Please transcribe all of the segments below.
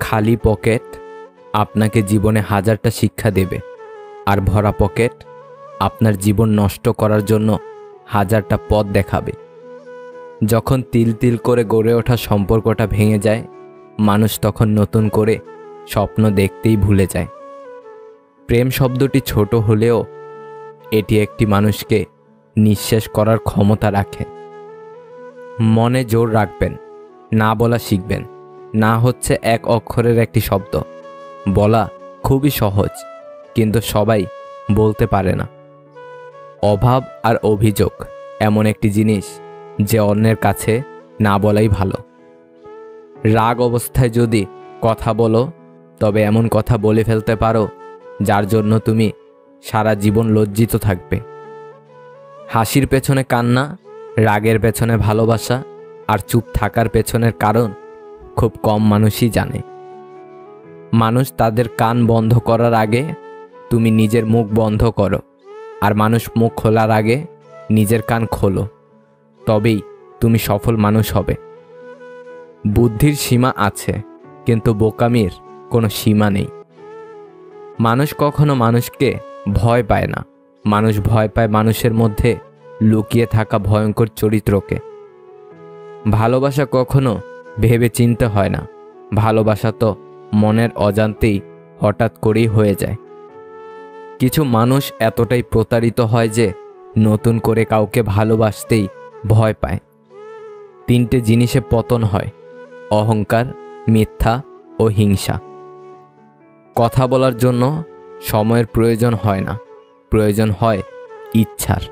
খালি পকেট আপনাকে জীবনে হাজারটা শিক্ষা দেবে, আর ভরা পকেট আপনার জীবন নষ্ট করার জন্য হাজারটা পথ দেখাবে। যখন তিল তিল করে গড়ে ওঠা সম্পর্কটা ভেঙে যায়, মানুষ তখন নতুন করে স্বপ্ন দেখতেই ভুলে যায়। প্রেম শব্দটি ছোট হলেও এটি একটি মানুষকে নিঃশেষ করার ক্ষমতা রাখে। মনে জোর রাখবেন, না বলা শিখবেন। না হচ্ছে এক অক্ষরের একটি শব্দ। বলা খুবই সহজ, কিন্তু সবাই বলতে পারে না। অভাব আর অভিযোগ এমন একটি জিনিস যে অন্যের কাছে না বলাই ভালো। রাগ অবস্থায় যদি কথা বলো, তবে এমন কথা বলে ফেলতে পারো যার জন্য তুমি সারা জীবন লজ্জিত থাকবে। হাসির পেছনে কান্না, রাগের পেছনে ভালোবাসা, আর চুপ থাকার পেছনের কারণ খুব কম মানুষই জানে। মানুষ তাদের কান বন্ধ করার আগে তুমি নিজের মুখ বন্ধ করো, আর মানুষ মুখ খোলার আগে নিজের কান খোলো। তবেই তুমি সফল মানুষ হবে। বুদ্ধির সীমা আছে, কিন্তু বোকামির কোনো সীমা নেই। মানুষ কখনো মানুষকে ভয় পায় না, মানুষ ভয় পায় মানুষের মধ্যে লুকিয়ে থাকা ভয়ঙ্কর চরিত্রকে। ভালোবাসা কখনো ভেবে চিনতে হয় না, ভালোবাসা তো মনের অজান্তেই হঠাৎ করেই হয়ে যায়। কিছু মানুষ এতটাই প্রতারিত হয় যে নতুন করে কাউকে ভালোবাসতেই ভয় পায়। তিনটে জিনিসে পতন হয়: অহংকার, মিথ্যা ও হিংসা। কথা বলার জন্য সময়ের প্রয়োজন হয় না, প্রয়োজন হয় ইচ্ছার।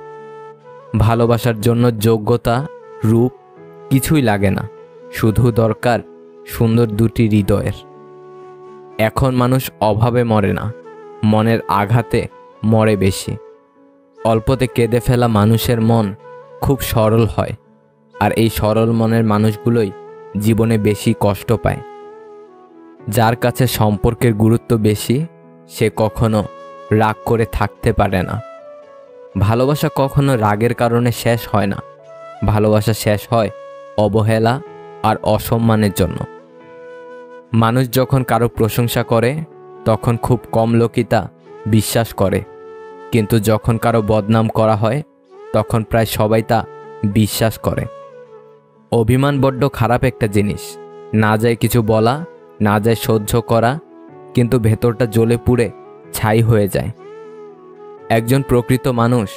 ভালোবাসার জন্য যোগ্যতা, রূপ কিছুই লাগে না, শুধু দরকার সুন্দর দুটি হৃদয়ের। এখন মানুষ অভাবে মরে না, মনের আঘাতে মরে বেশি। অল্পতে কেঁদে ফেলা মানুষের মন খুব সরল হয়, আর এই সরল মনের মানুষগুলোই জীবনে বেশি কষ্ট পায়। যার কাছে সম্পর্কের গুরুত্ব বেশি, সে কখনো রাগ করে থাকতে পারে না। ভালোবাসা কখনো রাগের কারণে শেষ হয় না, ভালোবাসা শেষ হয় অবহেলা আর অসম্মানের জন্য। মানুষ যখন কারো প্রশংসা করে, তখন খুব কম লোকই তা বিশ্বাস করে, কিন্তু যখন কারো বদনাম করা হয়, তখন প্রায় সবাই তা বিশ্বাস করে। অভিমান বড্ড খারাপ একটা জিনিস। না যায় কিছু বলা, না যায় সহ্য করা, কিন্তু ভেতরটা জ্বলে পুড়ে ছাই হয়ে যায়। একজন প্রকৃত মানুষ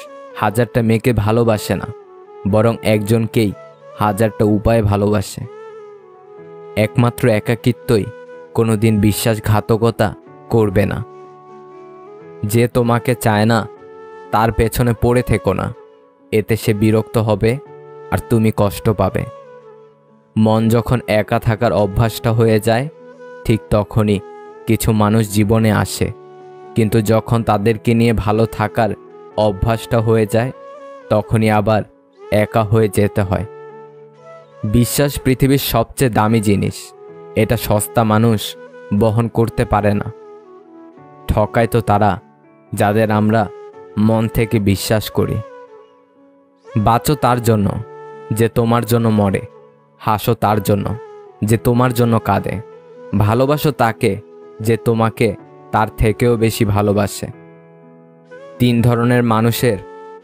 হাজারটা মেয়েকে ভালোবাসে না, বরং একজনকেই হাজারটা উপায়ে ভালোবাসে। একমাত্র একাকিত্বই কোনোদিন বিশ্বাসঘাতকতা করবে না। যে তোমাকে চায় না, তার পেছনে পড়ে থেকো না, এতে সে বিরক্ত হবে আর তুমি কষ্ট পাবে। মন যখন একা থাকার অভ্যাসটা হয়ে যায়, ঠিক তখনই কিছু মানুষ জীবনে আসে, কিন্তু যখন তাদেরকে নিয়ে ভালো থাকার অভ্যাসটা হয়ে যায়, তখনই আবার একা হয়ে যেতে হয়। বিশ্বাস পৃথিবীর সবচেয়ে দামি জিনিস, এটা সস্তা মানুষ বহন করতে পারে না। ঠকায় তো তারা যাদের আমরা মন থেকে বিশ্বাস করি। বাঁচো তার জন্য যে তোমার জন্য মরে, হাসো তার জন্য যে তোমার জন্য কাঁদে, ভালোবাসো তাকে যে তোমাকে তার থেকেও বেশি ভালোবাসে। 3 ধরনের মানুষের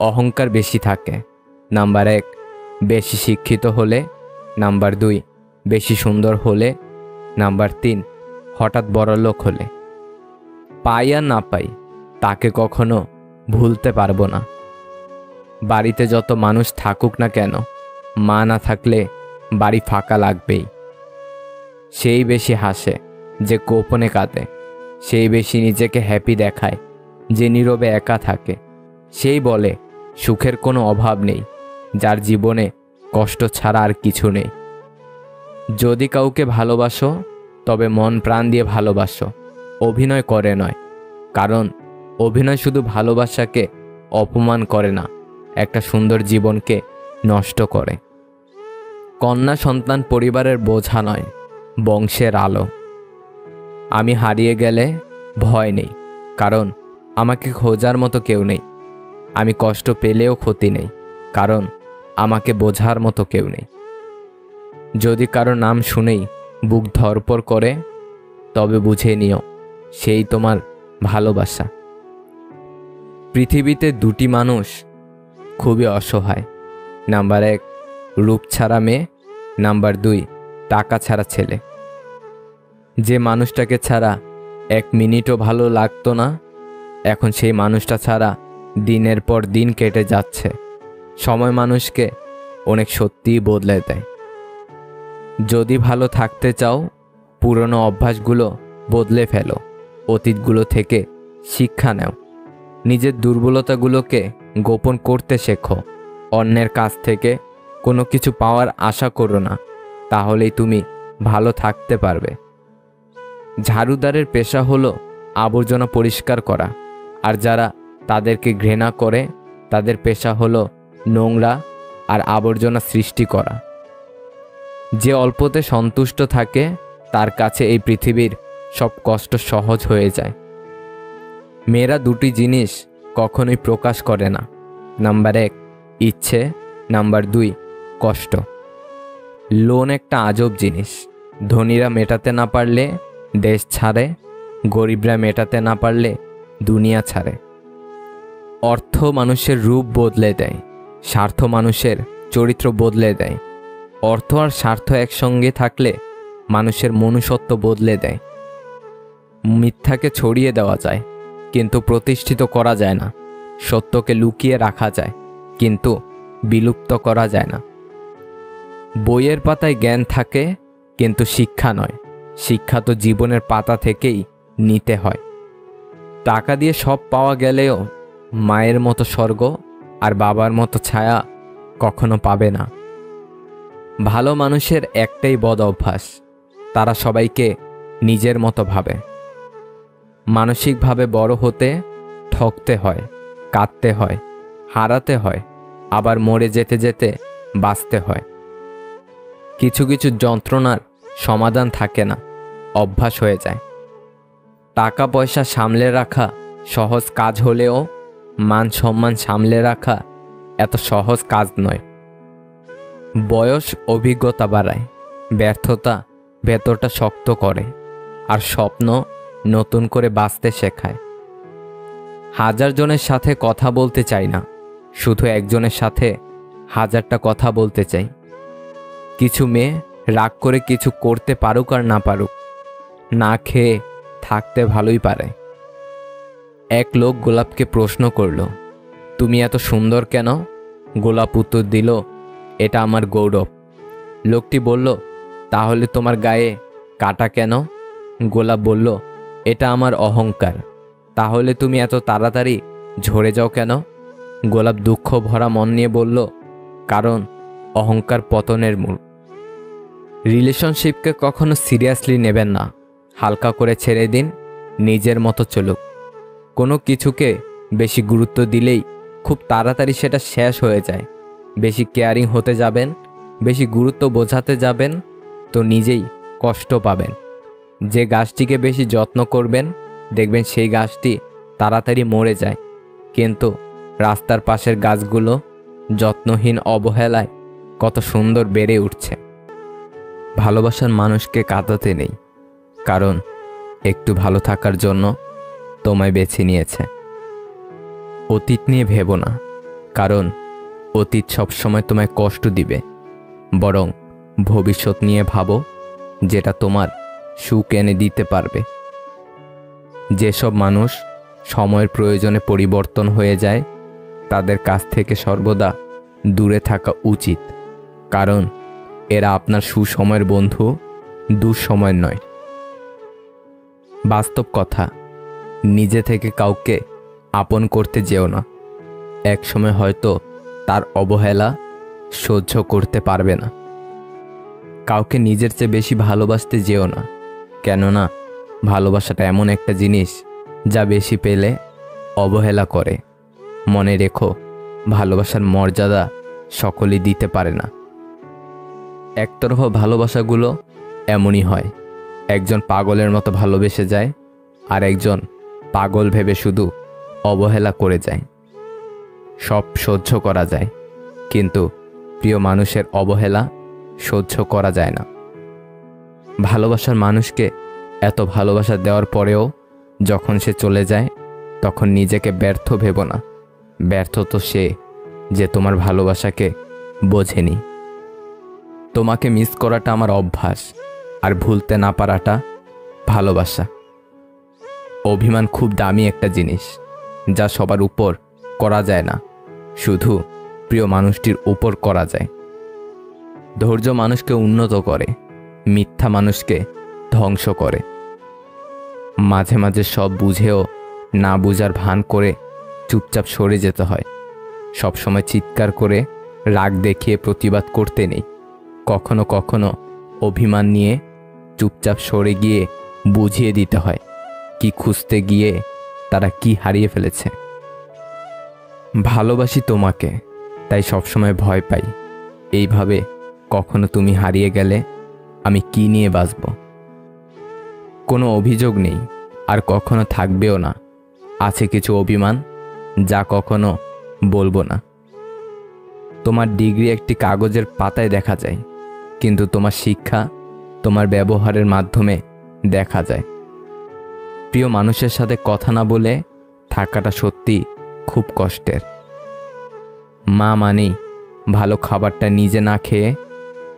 অহংকার বেশি থাকে। নাম্বার 1, বেশি শিক্ষিত হলে। নাম্বার 2, বেশি সুন্দর হলে। নাম্বার 3, হঠাৎ বড়লোক হলে। পাই আর না পাই, তাকে কখনো ভুলতে পারবো না। বাড়িতে যত মানুষ থাকুক না কেন, মা না থাকলে বাড়ি ফাঁকা লাগবেই। সেই বেশি হাসে যে গোপনে কাঁদে, সেই বেশি নিজেকে হ্যাপি দেখায় যে নীরবে একা থাকে। সেই বলে সুখের কোনো অভাব নেই, যার জীবনে কষ্ট ছাড়া আর কিছু নেই। যদি কাউকে ভালোবাসো, তবে মন প্রাণ দিয়ে ভালোবাসো, অভিনয় করে নয়। কারণ অভিনয় শুধু ভালোবাসাকে অপমান করে না, একটা সুন্দর জীবনকে নষ্ট করে। কন্যা সন্তান পরিবারের বোঝা নয়, বংশের আলো। আমি হারিয়ে গেলে ভয় নেই, কারণ আমাকে খোঁজার মতো কেউ নেই। আমি কষ্ট পেলেও ক্ষতি নেই, কারণ আমাকে বোঝার মতো কেউ নেই। যদি কারো নাম শুনেই বুক ধড়ফড় করে, তবে বুঝে নিও সেই তোমার ভালোবাসা। পৃথিবীতে দুটি মানুষ খুবই অসহায়। নাম্বার 1 রূপ ছাড়া মেয়ে, নাম্বার 2 টাকা ছাড়া ছেলে। যে মানুষটাকে ছাড়া 1 মিনিটও ভালো লাগতো না, এখন সেই মানুষটা ছাড়া দিনের পর দিন কেটে যাচ্ছে। সময় মানুষকে অনেক সত্যিই বদলে দেয়। যদি ভালো থাকতে চাও, পুরনো অভ্যাসগুলো বদলে ফেলো, অতীতগুলো থেকে শিক্ষা নাও, নিজের দুর্বলতাগুলোকে গোপন করতে শেখো। অন্যের কাছ থেকে কোনো কিছু পাওয়ার আশা করো না, তাহলেই তুমি ভালো থাকতে পারবে। ঝাড়ুদারের পেশা হলো আবর্জনা পরিষ্কার করা, আর যারা তাদেরকে ঘৃণা করে তাদের পেশা হলো নোংরা আর আবর্জনা সৃষ্টি করা। যে অল্পতে সন্তুষ্ট থাকে তার কাছে এই পৃথিবীর সব কষ্ট সহজ হয়ে যায়। মেয়েরা দুটি জিনিস কখনোই প্রকাশ করে না, নাম্বার 1 ইচ্ছে, নাম্বার 2 কষ্ট। লোন একটা আজব জিনিস। ধনীরা মেটাতে না পারলে দেশ ছাড়ে, গরিবরা মেটাতে না পারলে দুনিয়া ছাড়ে। অর্থ মানুষের রূপ বদলে দেয়, স্বার্থ মানুষের চরিত্র বদলে দেয়। অর্থ আর স্বার্থ একসঙ্গে থাকলে মানুষের মনুষ্যত্ব বদলে দেয়। মিথ্যাকে ছড়িয়ে দেওয়া যায়, কিন্তু প্রতিষ্ঠিত করা যায় না। সত্যকে লুকিয়ে রাখা যায়, কিন্তু বিলুপ্ত করা যায় না। বইয়ের পাতায় জ্ঞান থাকে, কিন্তু শিক্ষা নয়। শিক্ষা তো জীবনের পাতা থেকেই নিতে হয়। টাকা দিয়ে সব পাওয়া গেলেও মায়ের মতো স্বর্গ আর বাবার মতো ছায়া কখনো পাবে না। ভালো মানুষের একটাই বদ অভ্যাস, তারা সবাইকে নিজের মতো ভাবে। মানসিকভাবে বড় হতে ঠকতে হয়, কাঁদতে হয়, হারাতে হয়, আবার মরে যেতে যেতে বাঁচতে হয়। কিছু কিছু যন্ত্রণার সমাধান থাকে না, অভ্যাস হয়ে যায়। টাকা পয়সা সামলে রাখা সহজ কাজ হলেও মান সম্মান সামলে রাখা এত সহজ কাজ নয়। বয়স অভিজ্ঞতা বাড়ায়, ব্যর্থতা ভেতরটা শক্ত করে, আর স্বপ্ন নতুন করে বাঁচতে শেখায়। 1000 জনের সাথে কথা বলতে চাই না, শুধু একজনের সাথে 1000টা কথা বলতে চাই। কিছু মেয়ে রাগ করে কিছু করতে পারুক আর না পারুক, না খেয়ে থাকতে ভালোই পারে। এক লোক গোলাপকে প্রশ্ন করল, তুমি এত সুন্দর কেন? গোলাপ উত্তর দিল, এটা আমার গৌরব। লোকটি বলল, তাহলে তোমার গায়ে কাটা কেন? গোলাপ বলল, এটা আমার অহংকার। তাহলে তুমি এত তাড়াতাড়ি ঝরে যাও কেন? গোলাপ দুঃখ ভরা মন নিয়ে বলল, কারণ অহংকার পতনের মূল। রিলেশনশিপকে কখনো সিরিয়াসলি নেবেন না, হালকা করে ছেড়ে দিন, নিজের মতো চলুক। কোনো কিছুকে বেশি গুরুত্ব দিলেই খুব তাড়াতাড়ি সেটা শেষ হয়ে যায়। বেশি কেয়ারিং হতে যাবেন, বেশি গুরুত্ব বোঝাতে যাবেন তো নিজেই কষ্ট পাবেন। যে গাছটিকে বেশি যত্ন করবেন দেখবেন সেই গাছটি তাড়াতাড়ি মরে যায়, কিন্তু রাস্তার পাশের গাছগুলো যত্নহীন অবহেলায় কত সুন্দর বেড়ে উঠছে। ভালোবাসার মানুষকে কাঁদাতে নেই, কারণ একটু ভালো থাকার জন্য তোমায় বেছে নিয়েছে। অতীত নিয়ে ভেবো না, কারণ অতীত সবসময় তোমায় কষ্ট দিবে। বরং ভবিষ্যৎ নিয়ে ভাবো, যেটা তোমার সুখ এনে দিতে পারবে। যেসব মানুষ সময়ের প্রয়োজনে পরিবর্তন হয়ে যায় তাদের কাছ থেকে সর্বদা দূরে থাকা উচিত, কারণ এরা আপনার সুসময়ের বন্ধু, দুঃসময়ের নয়। বাস্তব কথা, নিজে থেকে কাউকে আপন করতে যেও না। একসময় হয়তো তার অবহেলা সহ্য করতে পারবে না। কাউকে নিজের চেয়ে বেশি ভালোবাসতে যেও না, কেননা ভালোবাসাটা এমন একটা জিনিস যা বেশি পেলে অবহেলা করে। মনে রেখো, ভালোবাসার মর্যাদা সকলেই দিতে পারে না। একতরফা ভালোবাসাগুলো এমনই হয়, একজন পাগলের মতো ভালোবেসে যায় আর একজন পাগল ভেবে শুধু অবহেলা করে যায়। সব সহ্য করা যায়, কিন্তু প্রিয় মানুষের অবহেলা সহ্য করা যায় না। ভালোবাসার মানুষকে এত ভালোবাসা দেওয়ার পরেও যখন সে চলে যায় তখন নিজেকে ব্যর্থ ভেবো না। ব্যর্থ তো সে যে তোমার ভালোবাসাকে বোঝেনি। তোমাকে মিস করাটা আমার অভ্যাস, আর ভুলতে না পারাটা ভালোবাসা। অভিমান খুব দামি একটা জিনিস, যা সবার উপর করা যায় না, শুধু প্রিয় মানুষটির উপর করা যায়। ধৈর্য মানুষকে উন্নত করে, মিথ্যা মানুষকে ধ্বংস করে। মাঝে মাঝে সব বুঝেও না বুঝার ভান করে চুপচাপ সরে যেতে হয়। সবসময় চিৎকার করে রাগ দেখিয়ে প্রতিবাদ করতে নেই। কখনো কখনো অভিমান নিয়ে চুপচাপ সরে গিয়ে বুঝিয়ে দিতে হয় কি খুঁজতে গিয়ে তারা কি হারিয়ে ফেলেছে। ভালোবাসি তোমাকে, তাই সবসময় ভয় পাই এইভাবে কখনো তুমি হারিয়ে গেলে আমি কি নিয়ে বাঁচব। কোনো অভিযোগ নেই, আর কখনো থাকবেও না। আছে কিছু অভিমান, যা কখনো বলবো না। তোমার ডিগ্রি একটি কাগজের পাতায় দেখা যায়, কিন্তু তোমার শিক্ষা তোমার ব্যবহারের মাধ্যমে দেখা যায়। প্রিয় মানুষের সাথে কথা না বলে থাকাটা সত্যি খুব কষ্টের। মা মানেই ভালো খাবারটা নিজে না খেয়ে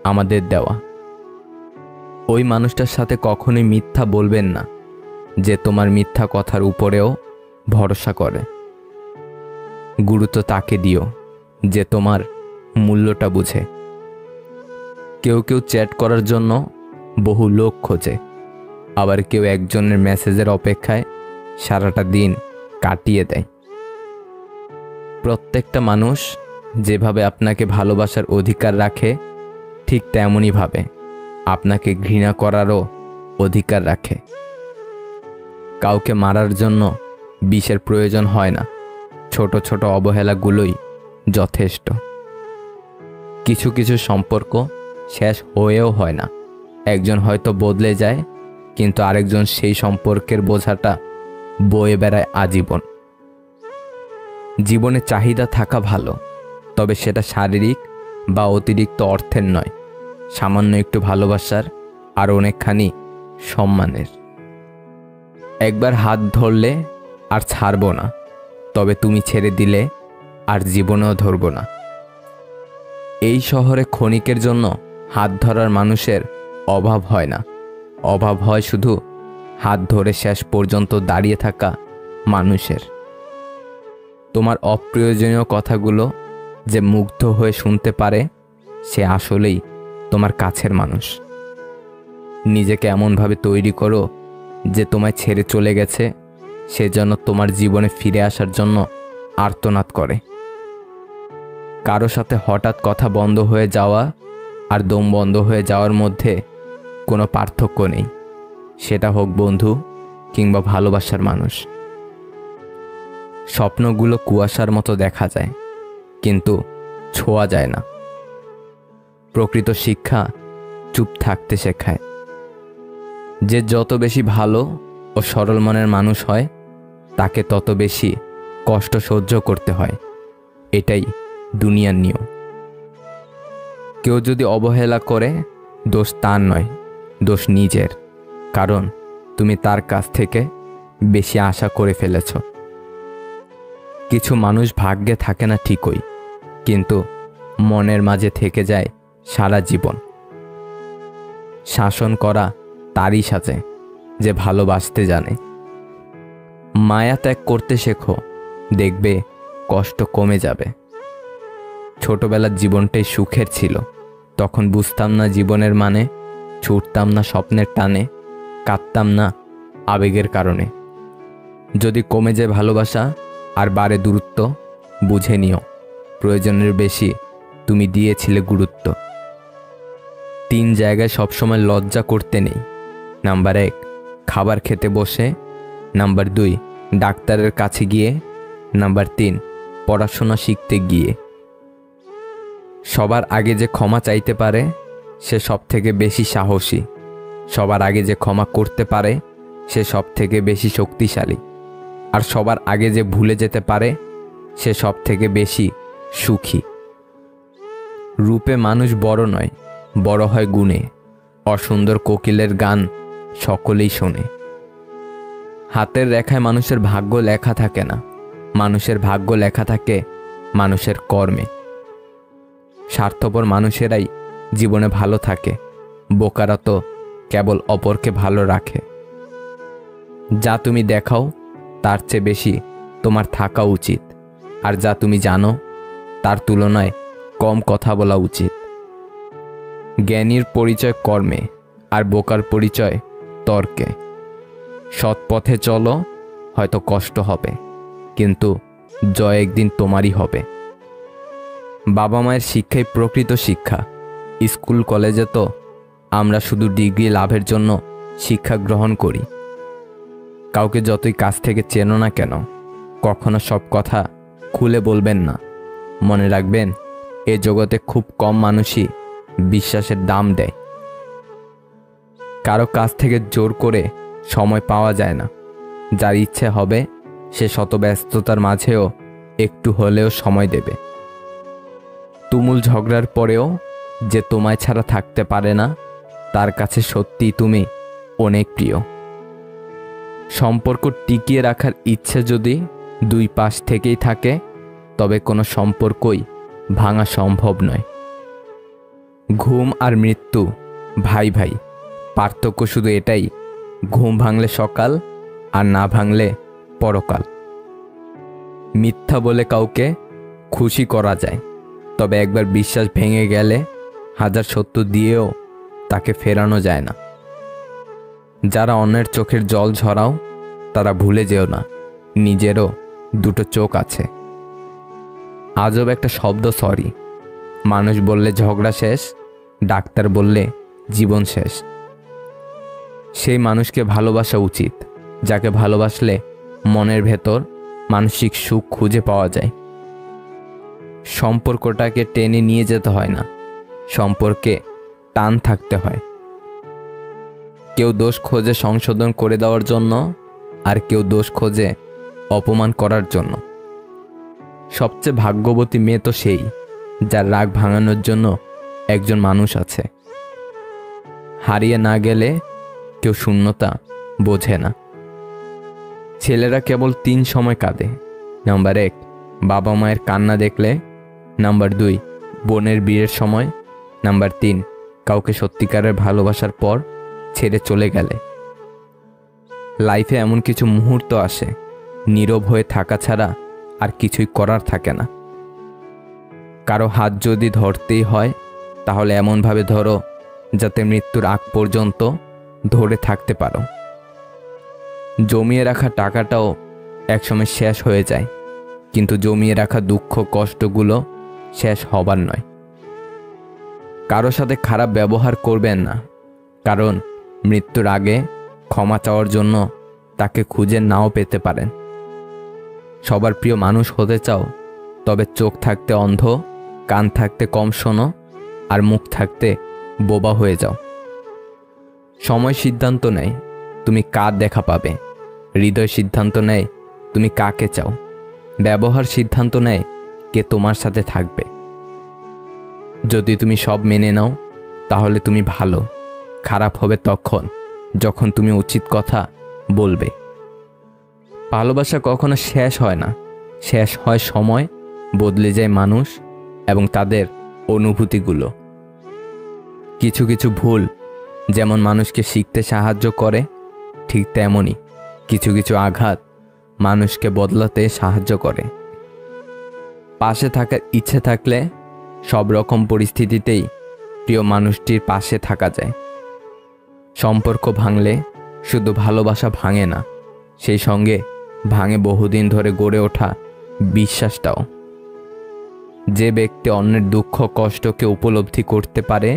আমাদের দেওয়া। ওই মানুষটার সাথে কখনোই মিথ্যা বলবেন না, যে তোমার মিথ্যা কথার উপরেও ভরসা করে। গুরুত্ব তাকে দিও যে তোমার মূল্যটা বুঝে। কেউ কেউ চ্যাট করার জন্য বহু লোক খোঁজে, আবার কেউ একজনের মেসেজের অপেক্ষায় সারাটা দিন কাটিয়ে দেয়। প্রত্যেকটা মানুষ যেভাবে আপনাকে ভালোবাসার অধিকার রাখে, ঠিক তেমনইভাবে আপনাকে ঘৃণা করারও অধিকার রাখে। কাউকে মারার জন্য বিষের প্রয়োজন হয় না, ছোট ছোট অবহেলাগুলোই যথেষ্ট। কিছু কিছু সম্পর্ক শেষ হয়েও হয় না। একজন হয়তো বদলে যায়, কিন্তু আরেকজন সেই সম্পর্কের বোঝাটা বয়ে বেড়ায় আজীবন। জীবনে চাহিদা থাকা ভালো, তবে সেটা শারীরিক বা অতিরিক্ত অর্থের নয়, সামান্য একটু ভালোবাসার আর অনেকখানি সম্মানের। একবার হাত ধরলে আর ছাড়ব না, তবে তুমি ছেড়ে দিলে আর জীবনেও ধরব না। এই শহরে ক্ষণিকের জন্য হাত ধরার মানুষের অভাব হয় না, অভাব হয় শুধু হাত ধরে শেষ পর্যন্ত দাঁড়িয়ে থাকা মানুষের। তোমার অপ্রয়োজনীয় কথাগুলো যে মুগ্ধ হয়ে শুনতে পারে, সে আসলেই তোমার কাছের মানুষ। নিজেকে এমনভাবে তৈরি করো যে তোমায় ছেড়ে চলে গেছে সে যেন তোমার জীবনে ফিরে আসার জন্য আর্তনাদ করে। কারো সাথে হঠাৎ কথা বন্ধ হয়ে যাওয়া আর দম বন্ধ হয়ে যাওয়ার মধ্যে কোনো পার্থক্য নেই, সেটা হোক বন্ধু কিংবা ভালোবাসার মানুষ। স্বপ্নগুলো কুয়াশার মতো দেখা যায়, কিন্তু ছোঁয়া যায় না। প্রকৃত শিক্ষা চুপ থাকতে শেখায়। যে যত বেশি ভালো ও সরল মনের মানুষ হয়, তাকে তত বেশি কষ্ট সহ্য করতে হয়। এটাই দুনিয়ার নিয়ম। কেউ যদি অবহেলা করে, দোষ তার নয়, দোষ নিজের। কারণ তুমি তার কাছ থেকে বেশি আশা করে ফেলেছ। কিছু মানুষ ভাগ্যে থাকে না ঠিকই, কিন্তু মনের মাঝে থেকে যায় সারা জীবন। শাসন করা তারই সাথে যে ভালোবাসতে জানে। মায়া ত্যাগ করতে শেখো, দেখবে কষ্ট কমে যাবে। ছোটবেলার জীবনটাই সুখের ছিল, তখন বুঝতাম না জীবনের মানে, ছুটতাম না স্বপ্নের টানে, কাঁদতাম না আবেগের কারণে। যদি কমে যায় ভালোবাসা আর বাড়ে দূরত্ব, বুঝে নিও প্রয়োজনের বেশি তুমি দিয়েছিলে গুরুত্ব। 3 জায়গায় সবসময় লজ্জা করতে নেই। নাম্বার 1, খাবার খেতে বসে। নাম্বার 2, ডাক্তারের কাছে গিয়ে। নাম্বার 3, পড়াশোনা শিখতে গিয়ে। সবার আগে যে ক্ষমা চাইতে পারে সে সব থেকে বেশি সাহসী। সবার আগে যে ক্ষমা করতে পারে সে সব থেকে বেশি শক্তিশালী। আর সবার আগে যে ভুলে যেতে পারে সে সব থেকে বেশি সুখী। রূপে মানুষ বড় নয়, বড় হয় গুণে। অসুন্দর কোকিলের গান সকলেই শোনে। হাতের রেখায় মানুষের ভাগ্য লেখা থাকে না, মানুষের ভাগ্য লেখা থাকে মানুষের কর্মে। স্বার্থপর মানুষেরাই জীবনে ভালো থাকে, বোকারা তো কেবল অপরকে ভালো রাখে। যা তুমি দেখাও তার চেয়ে বেশি তোমার থাকা উচিত, আর যা তুমি জানো তার তুলনায় কম কথা বলা উচিত। জ্ঞানীর পরিচয় কর্মে, আর বোকার পরিচয় তর্কে। সৎ পথে চলো, হয়তো কষ্ট হবে, কিন্তু জয় একদিন তোমারই হবে। বাবা মায়ের শিক্ষাই প্রকৃত শিক্ষা। স্কুল কলেজে তো আমরা শুধু ডিগ্রি লাভের জন্য শিক্ষা গ্রহণ করি। কাউকে যতই কাছ থেকে চেনো না কেন, কখনো সব কথা খুলে বলবেন না। মনে রাখবেন, এ জগতে খুব কম মানুষই বিশ্বাসের দাম দেয়। কারো কাছ থেকে জোর করে সময় পাওয়া যায় না। যার ইচ্ছে হবে সে শত ব্যস্ততার মাঝেও একটু হলেও সময় দেবে। তুমুল ঝগড়ার পরেও যে তোমায় ছাড়া থাকতে পারে না, তার কাছে সত্যিই তুমি অনেক প্রিয়। সম্পর্ক টিকিয়ে রাখার ইচ্ছে যদি দুই পাশ থেকেই থাকে, তবে কোনো সম্পর্কই ভাঙা সম্ভব নয়। ঘুম আর মৃত্যু ভাই ভাই, পার্থক্য শুধু এটাই, ঘুম ভাঙলে সকাল, আর না ভাঙলে পরকাল। মিথ্যা বলে কাউকে খুশি করা যায়, তবে একবার বিশ্বাস ভেঙে গেলে হাজার সত্য দিয়েও তাকে ফেরানো যায় না। যারা অন্যের চোখের জল ঝরাও, তারা ভুলে যেও না নিজেরও দুটো চোখ আছে। আজব একটা শব্দ সরি। মানুষ বললে ঝগড়া শেষ, ডাক্তার বললে জীবন শেষ। সেই মানুষকে ভালোবাসা উচিত, যাকে ভালোবাসলে মনের ভেতর মানসিক সুখ খুঁজে পাওয়া যায়। সম্পর্কটাকে টেনে নিয়ে যেতে হয় না, সম্পর্কে টান থাকতে হয়। কেউ দোষ খোঁজে সংশোধন করে দেওয়ার জন্য, আর কেউ দোষ খোঁজে অপমান করার জন্য। সবচেয়ে ভাগ্যবতী মেয়ে তো সেই, যার রাগ ভাঙানোর জন্য একজন মানুষ আছে। হারিয়ে না গেলে কেউ শূন্যতা বোঝে না। ছেলেরা কেবল 3 সময় কাঁদে। নাম্বার 1, বাবা মায়ের কান্না দেখলে। নাম্বার 2, বোনের বিয়ের সময়। নাম্বার 3, কাউকে সত্যিকারের ভালোবাসার পর ছেড়ে চলে গেলে। লাইফে এমন কিছু মুহূর্ত আসে, নীরব হয়ে থাকা ছাড়া আর কিছুই করার থাকে না। কারো হাত যদি ধরতেই হয়, তাহলে এমনভাবে ধরো যাতে মৃত্যুর আগ পর্যন্ত ধরে থাকতে পারো। জমিয়ে রাখা টাকাটাও একসময় শেষ হয়ে যায়, কিন্তু জমিয়ে রাখা দুঃখ কষ্টগুলো শেষ হবার নয়। কারো সাথে খারাপ ব্যবহার করবেন না, কারণ মৃত্যুর আগে ক্ষমা চাওয়ার জন্য তাকে খুঁজে নাও পেতে পারেন। সবার প্রিয় মানুষ হতে চাও, তবে চোখ থাকতে অন্ধ, কান থাকতে কম শোনো, আর মুখ থাকতে বোবা হয়ে যাও। সময় সিদ্ধান্ত নেয় তুমি কার দেখা পাবে, হৃদয় সিদ্ধান্ত নেয় তুমি কাকে চাও, ব্যবহার সিদ্ধান্ত নেয় কে তোমার সাথে থাকবে। যদি তুমি সব মেনে নাও, তাহলে তুমি ভালো। খারাপ হবে তখন যখন তুমি উচিত কথা বলবে। ভালোবাসা কখনো শেষ হয় না, শেষ হয় সময়, বদলে যায় মানুষ এবং তাদের অনুভূতিগুলো। কিছু কিছু ভুল যেমন মানুষকে শিখতে সাহায্য করে, ঠিক তেমনই কিছু কিছু আঘাত মানুষকে বদলাতে সাহায্য করে। পাশে থাকার ইচ্ছে থাকলে সব রকম পরিস্থিতিতেই প্রিয় মানুষটির পাশে থাকা যায়। সম্পর্ক ভাঙলে শুধু ভালোবাসা ভাঙে না, সেই সঙ্গে ভাঙে বহুদিন ধরে গড়ে ওঠা বিশ্বাসটাও। যে ব্যক্তি অন্যের দুঃখ কষ্টকে উপলব্ধি করতে পারে,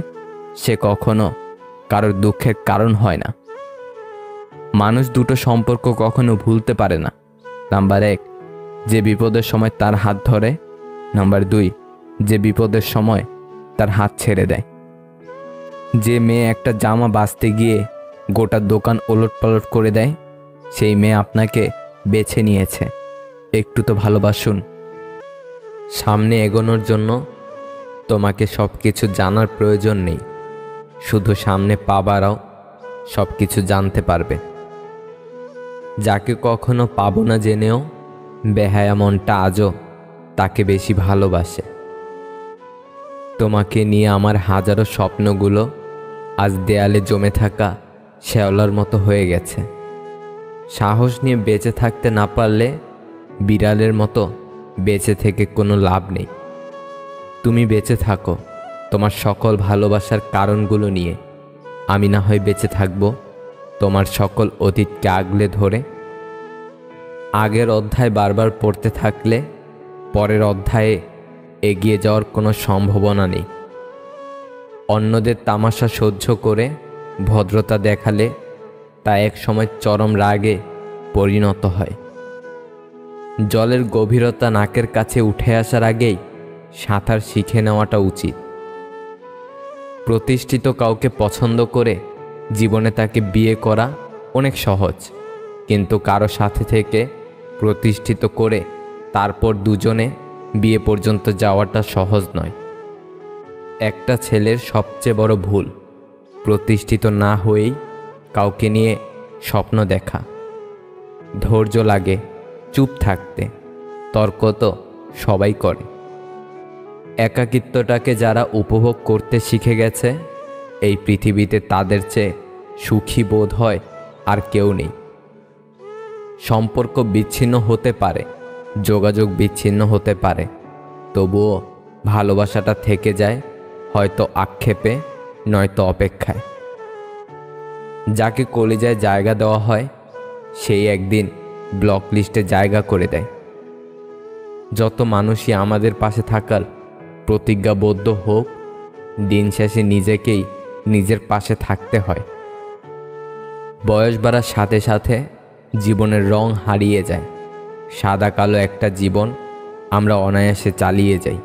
সে কখনো কারোর দুঃখের কারণ হয় না। মানুষ দুটো সম্পর্ক কখনো ভুলতে পারে না। নাম্বার 1, যে বিপদের সময় তার হাত ধরে। নাম্বার 2, যে বিপদের সময় তার হাত ছেড়ে দেয়। যে মেয়ে একটা জামা বাছতে গিয়ে গোটা দোকান ওলটপালট করে দেয়, সেই মেয়ে আপনাকে বেছে নিয়েছে। একটু তো ভালোবাসুন। সামনে এগোনোর জন্য তোমাকে সব কিছু জানার প্রয়োজন নেই, শুধু সামনে পা বাড়াও, সব কিছু জানতে পারবে। যাকে কখনো পাবো না জেনেও বেহায়া মনটা আজও তাকে বেশি ভালোবাসে। তোমাকে নিয়ে আমার হাজারো স্বপ্নগুলো আজ দেয়ালে জমে থাকা শ্যাওলার মতো হয়ে গেছে। সাহস নিয়ে বেঁচে থাকতে না পারলে বিড়ালের মতো বেঁচে থেকে কোনো লাভ নেই। তুমি বেঁচে থাকো তোমার সকল ভালোবাসার কারণগুলো নিয়ে, আমি না হয় বেঁচে থাকব তোমার সকল অতীতকে আগলে ধরে। আগের অধ্যায় বারবার পড়তে থাকলে পরের অধ্যায়ে এগিয়ে যাওয়ার কোনো সম্ভাবনা নেই। অন্যদের তামাশা সহ্য করে ভদ্রতা দেখালে তা এক সময় চরম রাগে পরিণত হয়। জলের গভীরতা নাকের কাছে উঠে আসার আগেই সাঁতার শিখে নেওয়াটা উচিত। প্রতিষ্ঠিত কাউকে পছন্দ করে জীবনে তাকে বিয়ে করা অনেক সহজ, কিন্তু কারো সাথে থেকে প্রতিষ্ঠিত করে তারপর দুজনে বিয়ে পর্যন্ত যাওয়াটা সহজ নয়। একটা ছেলের সবচেয়ে বড় ভুল প্রতিষ্ঠিত না হয়েই কাউকে নিয়ে স্বপ্ন দেখা। ধৈর্য লাগে চুপ থাকতে, তর্ক তো সবাই করে। একাকিত্বটাকে যারা উপভোগ করতে শিখে গেছে এই পৃথিবীতে তাদের চেয়ে সুখী বোধ হয় আর কেউ নেই। সম্পর্ক বিচ্ছিন্ন হতে পারে, যোগাযোগ বিচ্ছিন্ন হতে পারে, তবুও ভালোবাসাটা থেকে যায়, হয়তো আক্ষেপে নয়তো অপেক্ষায়। যাকে কলিজায় জায়গা দেওয়া হয় সেই একদিন ব্লক লিস্টে জায়গা করে দেয়। যত মানুষই আমাদের পাশে থাকার প্রতিজ্ঞাবদ্ধ হোক, দিন শেষে নিজেকেই নিজের পাশে থাকতে হয়। বয়স বাড়ার সাথে সাথে জীবনের রং হারিয়ে যায়। সাদা কালো একটা জীবন আমরা অনায়াসে চালিয়ে যাই।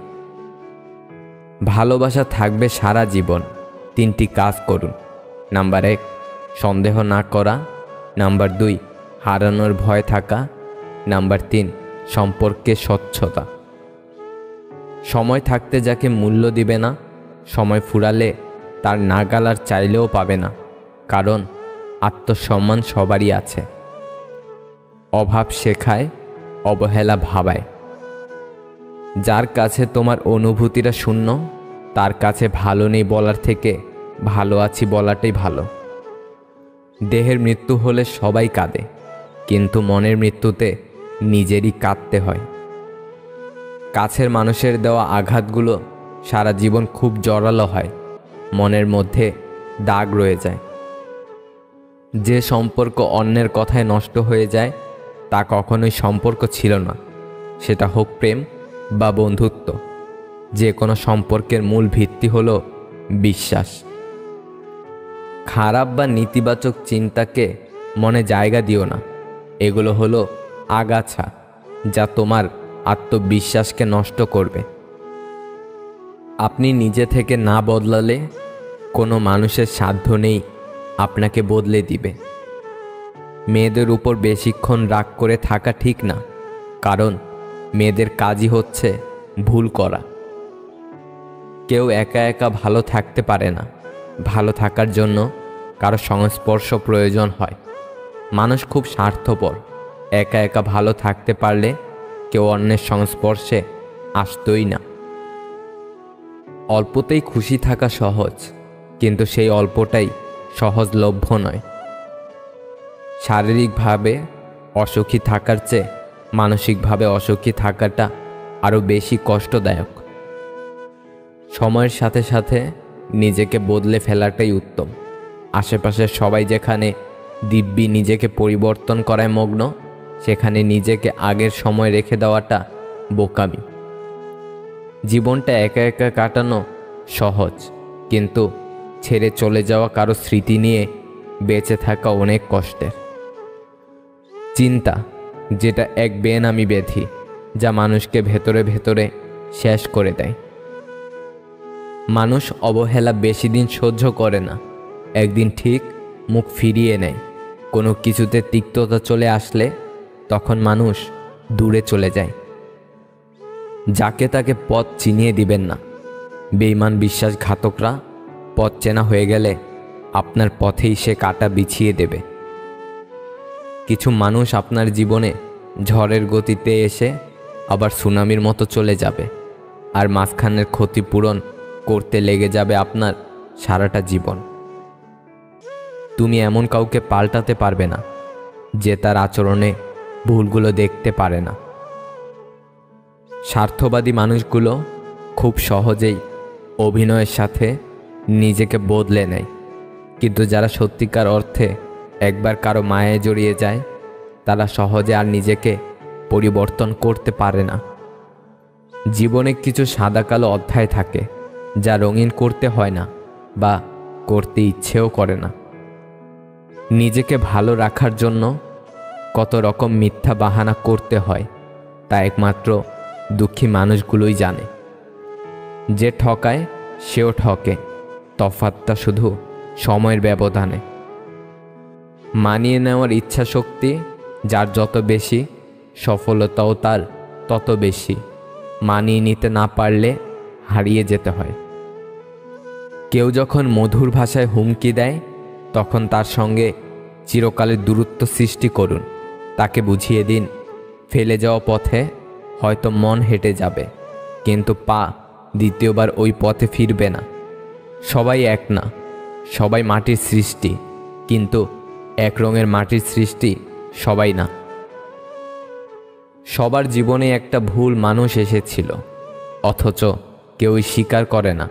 ভালোবাসা থাকবে সারা জীবন। 3টি কাজ করুন। নাম্বার 1, সন্দেহ না করা। নাম্বার 2, হারানোর ভয় থাকা। নাম্বার 3, সম্পর্কে স্বচ্ছতা। সময় থাকতে যাকে মূল্য দিবে না, সময় ফুরালে তার নাগাল আর চাইলেও পাবে না, কারণ আত্মসম্মান সবারই আছে। অভাব শেখায়, অবহেলা ভাবায়। যার কাছে তোমার অনুভূতিরা শূন্য তার কাছে ভালো নেই বলার থেকে ভালো আছি বলাটাই ভালো। দেহের মৃত্যু হলে সবাই কাঁদে, কিন্তু মনের মৃত্যুতে নিজেরই কাঁদতে হয়। কাছের মানুষের দেওয়া আঘাতগুলো সারা জীবন খুব জোরালো হয়, মনের মধ্যে দাগ রয়ে যায়। যে সম্পর্ক অন্যের কথায় নষ্ট হয়ে যায় তা কখনোই সম্পর্ক ছিল না, সেটা হোক প্রেম বা বন্ধুত্ব। যে কোনো সম্পর্কের মূল ভিত্তি হলো বিশ্বাস। খারাপ বা নেতিবাচক চিন্তাকে মনে জায়গা দিও না, এগুলো হলো আগাছা যা তোমার আত্মবিশ্বাসকে নষ্ট করবে। আপনি নিজে থেকে না বদলালে কোনো মানুষের সাধ্য নেই আপনাকে বদলে দিবে। মেয়েদের উপর বেশিক্ষণ রাগ করে থাকা ঠিক না, কারণ মেয়েদের কাজই হচ্ছে ভুল করা। কেউ একা একা ভালো থাকতে পারে না, ভালো থাকার জন্য কারো সংস্পর্শ প্রয়োজন হয়। মানুষ খুব স্বার্থপর, একা একা ভালো থাকতে পারলে কেউ অন্যের সংস্পর্শে আসতই না। অল্পতেই খুশি থাকা সহজ, কিন্তু সেই অল্পটাই সহজলভ্য নয়। শারীরিকভাবে অসুখী থাকার চেয়ে মানসিকভাবে অসুখী থাকাটা আরও বেশি কষ্টদায়ক। সময়ের সাথে সাথে নিজেকে বদলে ফেলাটাই উত্তম। আশেপাশের সবাই যেখানে দিব্যি নিজেকে পরিবর্তন করায় মগ্ন, সেখানে নিজেকে আগের সময় রেখে দেওয়াটা বোকামি। জীবনটা একা একা কাটানো সহজ, কিন্তু ছেড়ে চলে যাওয়া কারো স্মৃতি নিয়ে বেঁচে থাকা অনেক কষ্টের। চিন্তা, যেটা এক বেনামি ব্যাধি যা মানুষকে ভেতরে ভেতরে শেষ করে দেয়। মানুষ অবহেলা বেশি দিন সহ্য করে না, একদিন ঠিক মুখ ফিরিয়ে নেয়। কোনো কিছুতে তিক্ততা চলে আসলে তখন মানুষ দূরে চলে যায়। যাকে তাকে পথ চিনিয়ে দিবেন না। বেঈমান বিশ্বাসঘাতকরা পথ চেনা হয়ে গেলে আপনার পথেই সে কাঁটা বিছিয়ে দেবে। কিছু মানুষ আপনার জীবনে ঝড়ের গতিতে এসে আবার সুনামির মতো চলে যাবে, আর মাঝখানের ক্ষতিপূরণ করতে লেগে যাবে আপনার সারাটা জীবন। তুমি এমন কাউকে পাল্টাতে পারবে না যে তার আচরণে ভুলগুলো দেখতে পারে না। স্বার্থবাদী মানুষগুলো খুব সহজেই অভিনয়ের সাথে নিজেকে বদলে নেয়, কিন্তু যারা সত্যিকার অর্থে একবার কারো মায়ায় জড়িয়ে যায় তারা সহজে আর নিজেকে পরিবর্তন করতে পারে না। জীবনে কিছু সাদা কালো অধ্যায় থাকে যা রঙিন করতে হয় না বা করতে ইচ্ছেও করে না। নিজেকে ভালো রাখার জন্য কত রকম মিথ্যা বাহানা করতে হয় তা একমাত্র দুঃখী মানুষগুলোই জানে। যে ঠকায় সেও ঠকে, তফাৎটা শুধু সময়ের ব্যবধানে। মানিয়ে নেওয়ার ইচ্ছা শক্তি যার যত বেশি, সফলতাও তার তত বেশি। মানিয়ে নিতে না পারলে হারিয়ে যেতে হয়। কেউ যখন মধুর ভাষায় হুমকি দেয় তখন তার সঙ্গে চিরকালের দূরত্ব সৃষ্টি করুন। তাকে বুঝিয়ে দিন, ফেলে যাওয়া পথে হয়তো মন হেঁটে যাবে, কিন্তু পা দ্বিতীয়বার ওই পথে ফিরবে না। সবাই এক না, সবাই মাটির সৃষ্টি, কিন্তু এক রঙের মাটির সৃষ্টি সবাই না। সবার জীবনে একটা ভুল মানুষ এসেছিল, অথচ কেউই স্বীকার করে না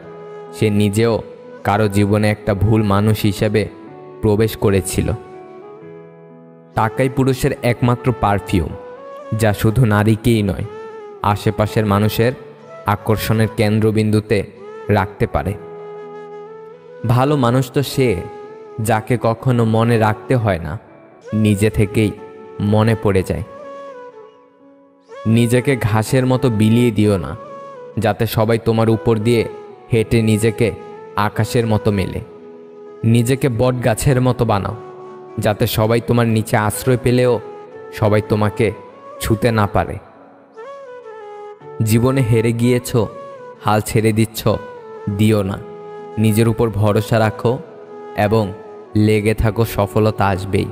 সে নিজেও কারো জীবনে একটা ভুল মানুষ হিসেবে প্রবেশ করেছিল। টাকাই পুরুষের একমাত্র পারফিউম, যা শুধু নারীকেই নয়, আশেপাশের মানুষের আকর্ষণের কেন্দ্রবিন্দুতে রাখতে পারে। ভালো মানুষ তো সে যাকে কখনো মনে রাখতে হয় না, নিজে থেকেই মনে পড়ে যায়। নিজেকে ঘাসের মতো বিলিয়ে দিও না, যাতে সবাই তোমার উপর দিয়ে হেঁটে নিজেকে আকাশের মতো মেলে। নিজেকে বট গাছের মতো বানাও, যাতে সবাই তোমার নিচে আশ্রয় পেলেও সবাই তোমাকে ছুতে না পারে। জীবনে হেরে গিয়েছ, হাল ছেড়ে দিচ্ছ, দিও না। নিজের উপর ভরসা রাখো এবং লেগে থাকো, সফলতা আসবেই।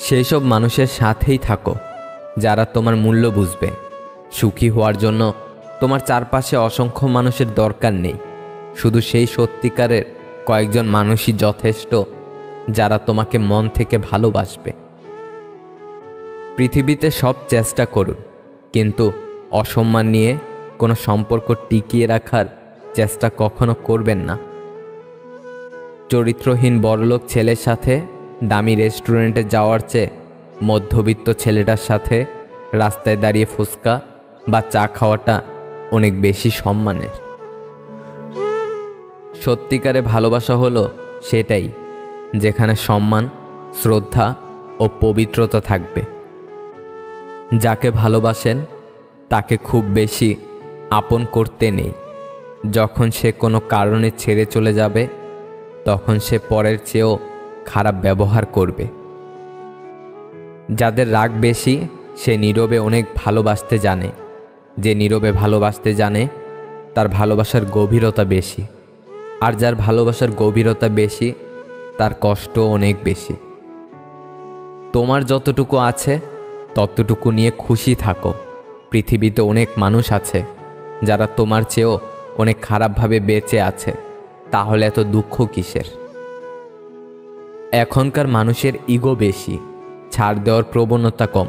সেই সব মানুষের সাথেই থাকো যারা তোমার মূল্য বুঝবে। সুখী হওয়ার জন্য তোমার চারপাশে অসংখ্য মানুষের দরকার নেই, শুধু সেই সত্যিকারের কয়েকজন মানুষই যথেষ্ট যারা তোমাকে মন থেকে ভালোবাসবে। পৃথিবীতে সব চেষ্টা করুন, কিন্তু অসম্মান নিয়ে কোনো সম্পর্ক টিকিয়ে রাখার চেষ্টা কখনো করবেন না। চরিত্রহীন বড়লোক ছেলের সাথে দামি রেস্টুরেন্টে যাওয়ার চেয়ে মধ্যবিত্ত ছেলেটার সাথে রাস্তায় দাঁড়িয়ে ফুচকা বা চা খাওয়াটা অনেক বেশি সম্মানের। সত্যিকারে ভালোবাসা হলো সেটাই যেখানে সম্মান, শ্রদ্ধা ও পবিত্রতা থাকবে। যাকে ভালোবাসেন তাকে খুব বেশি আপন করতে নেই। যখন সে কোনো কারণে ছেড়ে চলে যাবে তখন সে পরের চেয়েও খারাপ ব্যবহার করবে। যাদের রাগ বেশি সে নীরবে অনেক ভালোবাসতে জানে। যে নীরবে ভালোবাসতে জানে তার ভালোবাসার গভীরতা বেশি, আর যার ভালোবাসার গভীরতা বেশি তার কষ্ট অনেক বেশি। তোমার যতটুকু আছে ততটুকু নিয়ে খুশি থাকো। পৃথিবীতে অনেক মানুষ আছে যারা তোমার চেয়েও অনেক খারাপভাবে বেঁচে আছে, তাহলে এত দুঃখ কিসের? এখনকার মানুষের ইগো বেশি, ছাড় দেওয়ার প্রবণতা কম।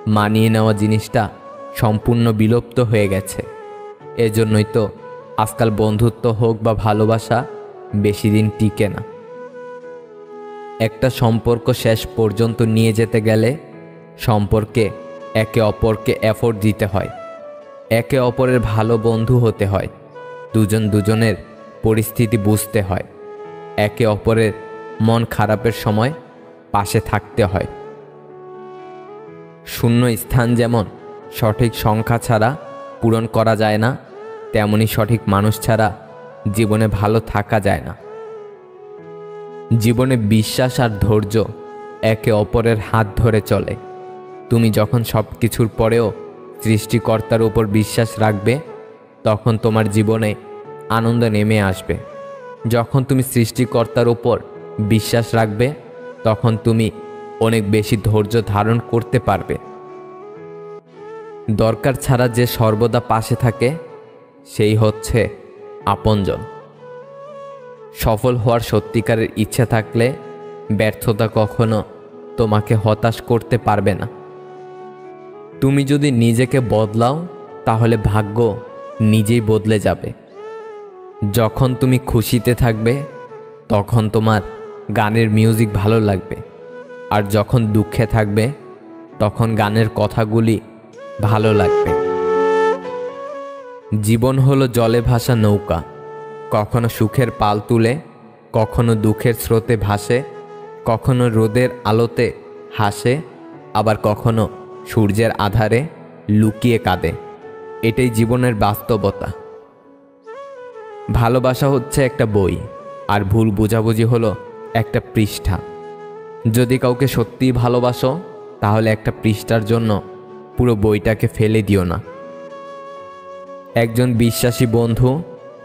মানিয়ে নেওয়া জিনিসটা সম্পূর্ণ বিলুপ্ত হয়ে গেছে। এজন্যই তো আজকাল বন্ধুত্ব হোক বা ভালোবাসা বেশি দিন টিকে না। একটা সম্পর্ক শেষ পর্যন্ত নিয়ে যেতে গেলে সম্পর্কে একে অপরকে এফোর্ট দিতে হয়, একে অপরের ভালো বন্ধু হতে হয়, দুজন দুজনের পরিস্থিতি বুঝতে হয়, একে অপরের মন খারাপের সময় পাশে থাকতে হয়। শূন্য স্থান যেমন সঠিক সংখ্যা ছাড়া পূরণ করা যায় না, তেমনি সঠিক মানুষ ছাড়া জীবনে ভালো থাকা যায় না। জীবনে বিশ্বাস আর ধৈর্য একে অপরের হাত ধরে চলে। তুমি যখন সব কিছুর পরেও সৃষ্টিকর্তার উপর বিশ্বাস রাখবে তখন তোমার জীবনে আনন্দ নেমে আসবে। যখন তুমি সৃষ্টিকর্তার ওপর বিশ্বাস রাখবে তখন তুমি অনেক বেশি ধৈর্য ধারণ করতে পারবে। দরকার ছাড়া যে সর্বদা পাশে থাকে সেই হচ্ছে আপনজন। সফল হওয়ার সত্যিকারের ইচ্ছা থাকলে ব্যর্থতা কখনো তোমাকে হতাশ করতে পারবে না। তুমি যদি নিজেকে বদলাও তাহলে ভাগ্য নিজেই বদলে যাবে। যখন তুমি খুশিতে থাকবে তখন তোমার গানের মিউজিক ভালো লাগবে, আর যখন দুঃখে থাকবে তখন গানের কথাগুলি ভালো লাগবে। জীবন হলো জলে ভাসা নৌকা, কখনো সুখের পাল তুলে, কখনো দুঃখের স্রোতে ভাসে, কখনো রোদের আলোতে হাসে, আবার কখনো সূর্যের আধারে লুকিয়ে কাঁদে। এটাই জীবনের বাস্তবতা। ভালোবাসা হচ্ছে একটা বই, আর ভুল বোঝাবুঝি হলো একটা পৃষ্ঠা। যদি কাউকে সত্যিই ভালোবাসো তাহলে একটা পৃষ্ঠার জন্য পুরো বইটাকে ফেলে দিও না। একজন বিশ্বাসী বন্ধু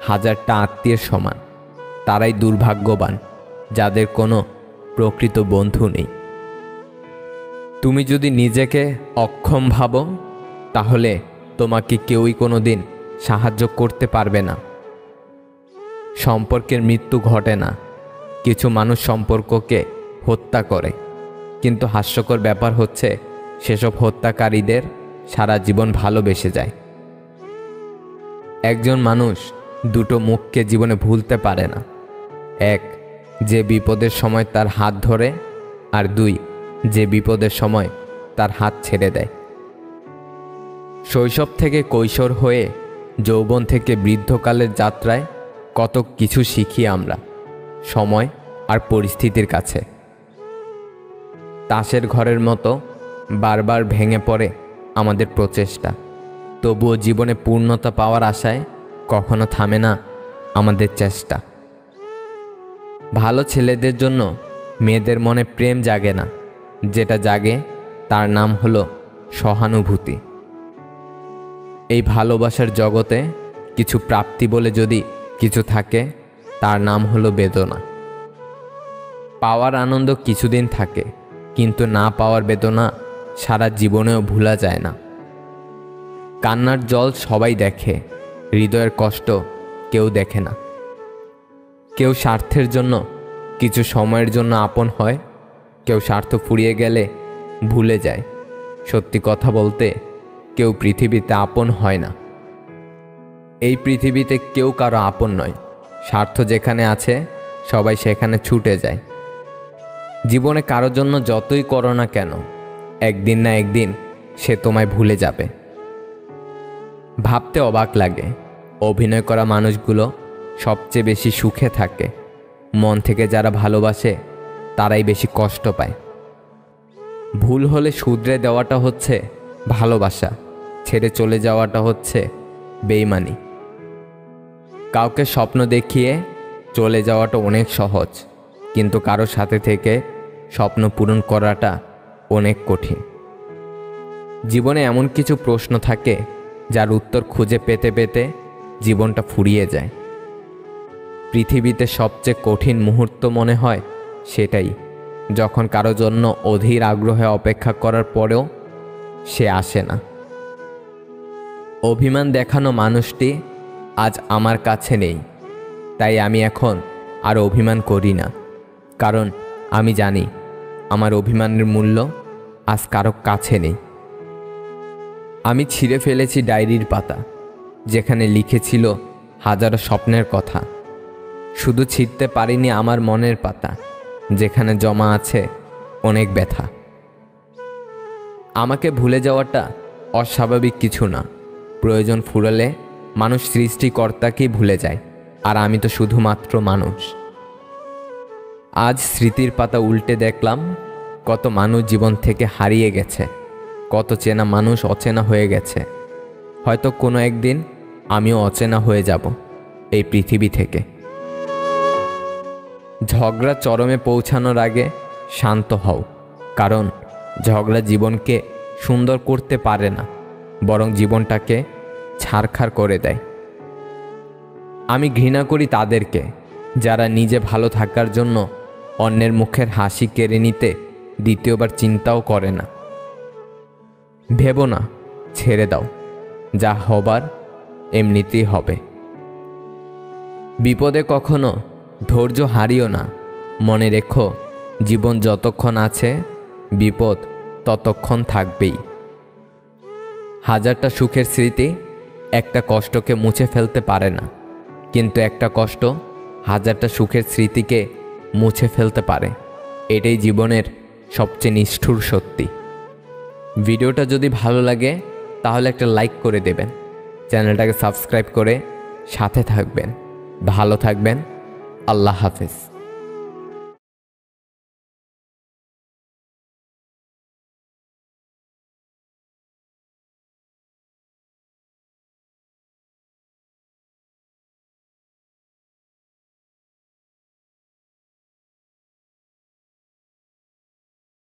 1000টা আত্মীয়ের সমান। তারাই দুর্ভাগ্যবান যাদের কোনো প্রকৃত বন্ধু নেই। তুমি যদি নিজেকে অক্ষম ভাবো তাহলে তোমাকে কেউই কোনো দিন সাহায্য করতে পারবে না। সম্পর্কের মৃত্যু ঘটে না, কিছু মানুষ সম্পর্ককে হত্যা করে, কিন্তু হাস্যকর ব্যাপার হচ্ছে সেসব হত্যাকারীদের সারা জীবন ভালোবেসে যায়। একজন মানুষ দুটো মুখকে জীবনে ভুলতে পারে না, এক যে বিপদের সময় তার হাত ধরে, আর দুই যে বিপদের সময় তার হাত ছেড়ে দেয়। শৈশব থেকে কৈশোর হয়ে যৌবন থেকে বৃদ্ধকালের যাত্রায় কত কিছু শিখি আমরা সময় আর পরিস্থিতির কাছে। তাসের ঘরের মতো বারবার ভেঙে পড়ে আমাদের প্রচেষ্টা, তবুও জীবনে পূর্ণতা পাওয়ার আশায় কখনো থামে না আমাদের চেষ্টা। ভালো ছেলেদের জন্য মেয়েদের মনে প্রেম জাগে না, যেটা জাগে তার নাম হলো সহানুভূতি। এই ভালোবাসার জগতে কিছু প্রাপ্তি বলে যদি কিছু থাকে তার নাম হলো বেদনা। পাওয়ার আনন্দ কিছুদিন থাকে, কিন্তু না পাওয়ার বেদনা সারা জীবনেও ভোলা যায় না। কান্নার জল সবাই দেখে, হৃদয়ের কষ্ট কেউ দেখে না। কেউ স্বার্থের জন্য কিছু সময়ের জন্য আপন হয়, কেউ স্বার্থ ফুরিয়ে গেলে ভুলে যায়। সত্যি কথা বলতে কেউ পৃথিবীতে আপন হয় না। এই পৃথিবীতে কেউ কারো আপন নয়। স্বার্থ যেখানে আছে সবাই সেখানে ছুটে যায়। জীবনে কারোর জন্য যতই করো না কেন, একদিন না একদিন সে তোমায় ভুলে যাবে। ভাবতে অবাক লাগে, অভিনয় করা মানুষগুলো সবচেয়ে বেশি সুখে থাকে। মন থেকে যারা ভালোবাসে তারাই বেশি কষ্ট পায়। ভুল হলে শুধরে দেওয়াটা হচ্ছে ভালোবাসা, ছেড়ে চলে যাওয়াটা হচ্ছে বেইমানি। কাউকে স্বপ্ন দেখিয়ে চলে যাওয়াটা অনেক সহজ, কিন্তু কারো সাথে থেকে স্বপ্ন পূরণ করাটা অনেক কঠিন। জীবনে এমন কিছু প্রশ্ন থাকে যার উত্তর খুঁজে পেতে পেতে জীবনটা ফুরিয়ে যায়। পৃথিবীতে সবচেয়ে কঠিন মুহূর্ত মনে হয় সেটাই, যখন কারো জন্য অধীর আগ্রহে অপেক্ষা করার পরেও সে আসে না। অভিমান দেখানো মানুষটি আজ আমার কাছে নেই, তাই আমি এখন আর অভিমান করি না, কারণ আমি জানি আমার অভিমানের মূল্য আজ কারো কাছে নেই। আমি ছিঁড়ে ফেলেছি ডায়েরির পাতা, যেখানে লিখেছিল হাজারো স্বপ্নের কথা। শুধু ছিঁড়তে পারিনি আমার মনের পাতা, যেখানে জমা আছে অনেক ব্যথা। আমাকে ভুলে যাওয়াটা অস্বাভাবিক কিছু না। প্রয়োজন ফুরালে মানুষ সৃষ্টিকর্তাকেই ভুলে যায়, আর আমি তো শুধুমাত্র মানুষ। আজ স্মৃতির পাতা উল্টে দেখলাম কত মানুষ জীবন থেকে হারিয়ে গেছে, কত চেনা মানুষ অচেনা হয়ে গেছে। হয়তো কোনো একদিন আমিও অচেনা হয়ে যাব এই পৃথিবী থেকে। ঝগড়া চরমে পৌঁছানোর আগে শান্ত হও, কারণ ঝগড়া জীবনকে সুন্দর করতে পারে না, বরং জীবনটাকে ছারখার করে দেয়। আমি ঘৃণা করি তাদেরকে যারা নিজে ভালো থাকার জন্য অন্যের মুখের হাসি কেড়ে নিতে দ্বিতীয়বার চিন্তাও করে না। ভেবো না, ছেড়ে দাও, যা হবার এমনিতেই হবে। বিপদে কখনো ধৈর্য হারিও না। মনে রেখো, জীবন যতক্ষণ আছে বিপদ ততক্ষণ থাকবেই। হাজারটা সুখের স্মৃতি একটা কষ্টকে মুছে ফেলতে পারে না, কিন্তু একটা কষ্ট হাজারটা সুখের স্মৃতিকে মুছে ফেলতে পারে। এটাই জীবনের সবচেয়ে নিষ্ঠুর সত্যি। ভিডিওটা যদি ভালো লাগে তাহলে একটা লাইক করে দেবেন, চ্যানেলটাকে সাবস্ক্রাইব করে সাথে থাকবেন। ভালো থাকবেন। আল্লাহ হাফেজ।